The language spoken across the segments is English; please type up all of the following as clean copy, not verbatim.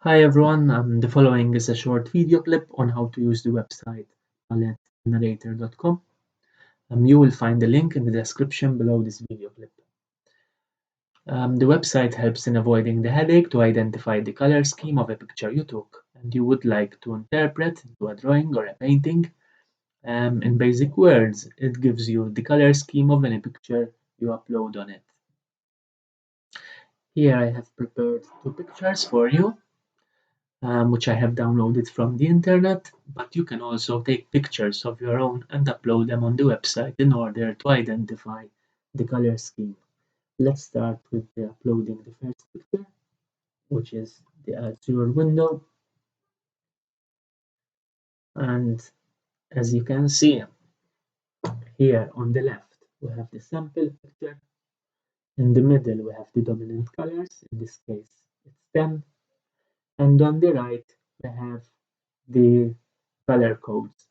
Hi everyone, the following is a short video clip on how to use the website palettegenerator.com. You will find the link in the description below this video clip. The website helps in avoiding the headache to identify the color scheme of a picture you took and you would like to interpret into a drawing or a painting. In basic words, it gives you the color scheme of any picture you upload on it. Here I have prepared two pictures for you. Which I have downloaded from the internet, but you can also take pictures of your own and upload them on the website in order to identify the color scheme. Let's start with uploading the first picture, which is the Azure window. And as you can see here on the left, we have the sample picture. In the middle, we have the dominant colors. In this case, it's 10. And on the right, we have the color codes.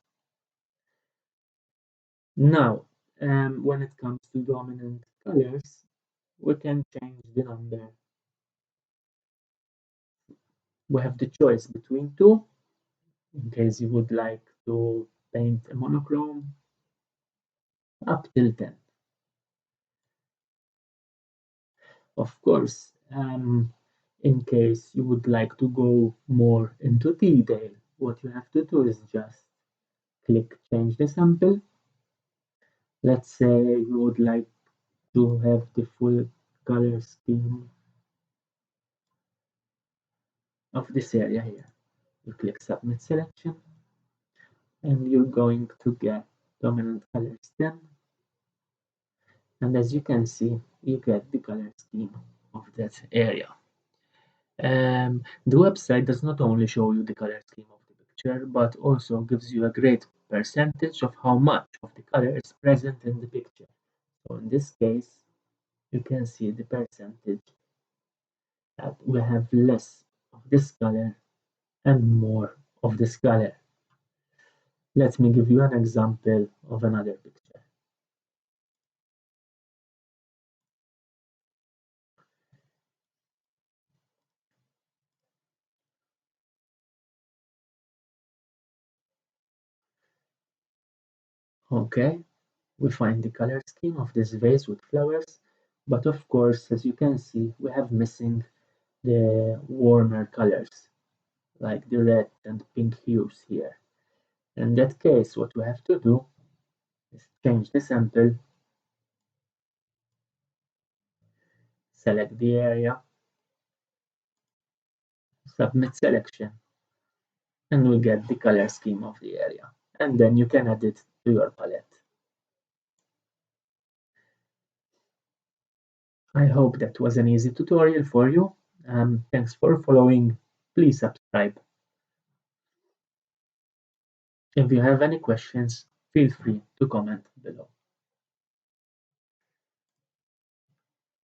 Now, when it comes to dominant colors, we can change the number. We have the choice between two, in case you would like to paint a monochrome, up till 10. Of course, in case you would like to go more into detail, what you have to do is just click change the sample. Let's say you would like to have the full color scheme of this area here. You click submit selection and you're going to get dominant colors 10, and as you can see you get the color scheme of that area. The website does not only show you the color scheme of the picture but also gives you a great percentage of how much of the color is present in the picture. So in this case you can see the percentage that we have less of this color and more of this color. Let me give you an example of another picture. Okay, we find the color scheme of this vase with flowers, but of course, as you can see, we have missing the warmer colors, like the red and pink hues here. In that case, what we have to do is change the sample, select the area, submit selection, and we get the color scheme of the area. And then you can add it to your palette. I hope that was an easy tutorial for you. Thanks for following. Please subscribe. If you have any questions, feel free to comment below.